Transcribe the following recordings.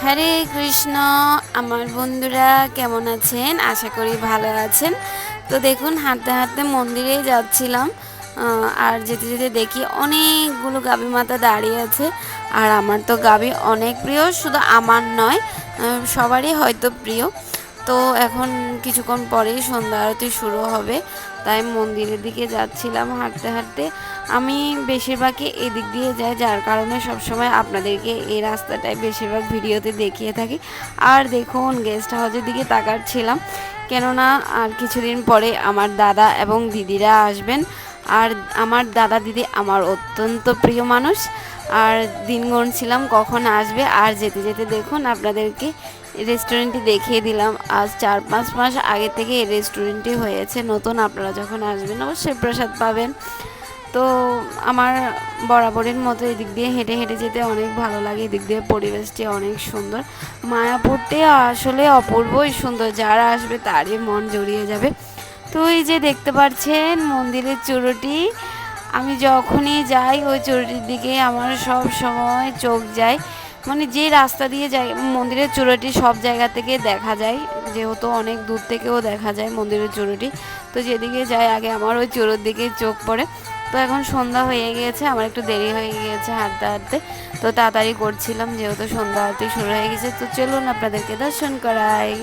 হরে কৃষ্ণ। আমার বন্ধুরা কেমন আছেন? আশা করি ভালো আছেন। তো দেখুন, হাঁটতে হাঁটতে মন্দিরে যাচ্ছিলাম, আর যেতে যেতে দেখি অনেকগুলো গাভী মাতা দাঁড়িয়ে আছে। আর আমার তো গাভী অনেক প্রিয়, শুধু আমার নয়, সবারই হয়তো প্রিয়। তো এখন কিছুক্ষণ পরেই সন্ধ্যা আরতি শুরু হবে, তাই মন্দিরের দিকে যাচ্ছিলাম হাঁটতে হাঁটতে। আমি বেশিরভাগই এদিক দিয়ে যাই, যার কারণে সবসময় আপনাদেরকে এই রাস্তাটাই বেশিরভাগ ভিডিওতে দেখিয়ে থাকি। আর দেখুন, গেস্ট হাউসের দিকে তাকাচ্ছিলাম, কেননা আর কিছুদিন পরে আমার দাদা এবং দিদিরা আসবেন। আর আমার দাদা দিদি আমার অত্যন্ত প্রিয় মানুষ, আর দিন গুনছিলাম কখন আসবে। আর যেতে যেতে দেখুন, আপনাদেরকে রেস্টুরেন্টটি দেখিয়ে দিলাম। আজ 4-5 মাস আগে থেকে এই রেস্টুরেন্টটি হয়েছে নতুন। আপনারা যখন আসবেন অবশ্যই প্রসাদ পাবেন। তো আমার বরাবরের মতো এদিক দিয়ে হেঁটে হেঁটে যেতে অনেক ভালো লাগে। এদিক দিয়ে পরিবেশটি অনেক সুন্দর। মায়াপুরটি আসলে অপূর্বই সুন্দর, যারা আসবে তারই মন জড়িয়ে যাবে। তো এই যে দেখতে পাচ্ছেন মন্দিরের চূড়োটি, আমি যখনই যাই ওই চূড়োটির দিকে আমার সব সময় চোখ যায়। মানে যে রাস্তা দিয়ে যাই, মন্দিরের চূড়োটি সব জায়গা থেকে দেখা যায়, যেহেতু অনেক দূর থেকেও দেখা যায় মন্দিরের চূড়োটি। তো যেদিকে যাই আগে আমার ওই চূড়োর দিকে চোখ পড়ে। তো এখন সন্ধ্যা হয়ে গিয়েছে, আমার একটু দেরি হয়ে গিয়েছে হাঁটতে হাঁটতে। তো তাড়াতাড়ি করছিলাম, যেহেতু সন্ধ্যা আরতি শুরু হয়ে গেছে। তো চলুন আপনাদেরকে দর্শন করাই।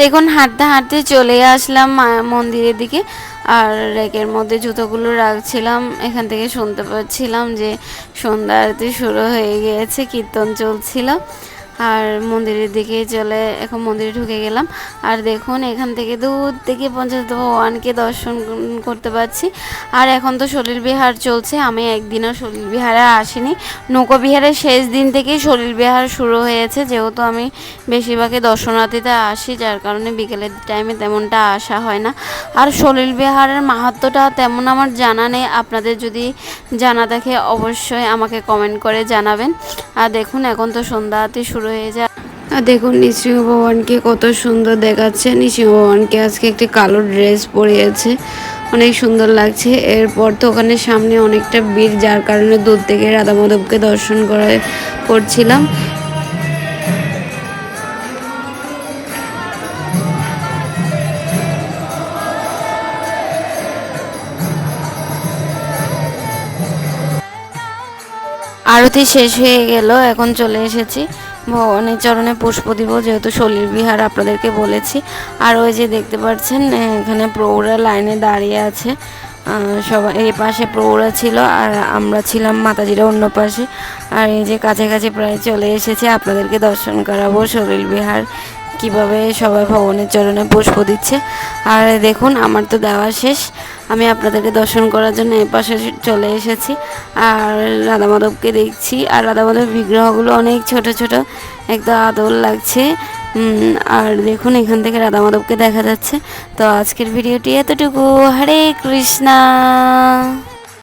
দেখুন, হাঁটতে হাঁটতে চলে আসলাম মন্দিরের দিকে। আর র্যাকের মধ্যে জুতোগুলো রাখছিলাম, এখান থেকে শুনতে পাচ্ছিলাম যে সন্ধ্যা আরতি শুরু হয়ে গিয়েছে, কীর্তন চলছিল। আর মন্দিরের দিকে চলে এখন মন্দিরে ঢুকে গেলাম। আর দেখুন, এখান থেকে দূর থেকে পঞ্চায়েত ভগবানকে দর্শন করতে পারছি। আর এখন তো সলিল বিহার চলছে, আমি একদিনও সলিল বিহারে আসিনি। নৌকো বিহারের শেষ দিন থেকেই সলিল বিহার শুরু হয়েছে, যেহেতু আমি বেশিরভাগই দর্শনার্থীতে আসি, যার কারণে বিকেলের টাইমে তেমনটা আসা হয় না। আর সলিল বিহারের মাহাত্ম্যটা তেমন আমার জানা নেই, আপনাদের যদি জানা থাকে অবশ্যই আমাকে কমেন্ট করে জানাবেন। আর দেখুন, এখন তো সন্ধ্যা আরতি শুরু হয়ে যায়। আর দেখুন, নৃসিংহ ভগবানকে কত সুন্দর দেখাচ্ছে। নৃসিংহ ভগবানকে আজকে একটি কালো ড্রেস পরিয়েছে, অনেক সুন্দর লাগছে। এরপর তো ওখানে সামনে অনেকটা ভিড়, যার কারণে দূর থেকে রাধা মাধবকে দর্শন করছিলাম। আরতি শেষ হয়ে গেল, এখন চলে এসেছি ভগবানের চরণে পুষ্প দিব, যেহেতু সলিল বিহার আপনাদেরকে বলেছি। আর ওই যে দেখতে পাচ্ছেন, এখানে প্রৌঢ়া লাইনে দাঁড়িয়ে আছে। সবাই এই পাশে প্রৌঢ়া ছিল, আর আমরা ছিলাম মাতাজিরা অন্য পাশে। আর এই যে কাছাকাছি প্রায় চলে এসেছে, আপনাদেরকে দর্শন করাবো সলিল বিহার কিভাবে সবাই ভগবানের চরণে পুষ্প দিচ্ছে। আর দেখুন, আমার তো দেওয়া শেষ, আমি আপনাদেরকে দর্শন করার জন্য এ পাশে চলে এসেছি। আর রাধা মাধবকে দেখছি, আর রাধা মাধবের বিগ্রহগুলো অনেক ছোট ছোট, একদম আদর লাগছে। আর দেখুন, এখান থেকে রাধা মাধবকে দেখা যাচ্ছে। তো আজকের ভিডিওটি এতটুকু। হরে কৃষ্ণা।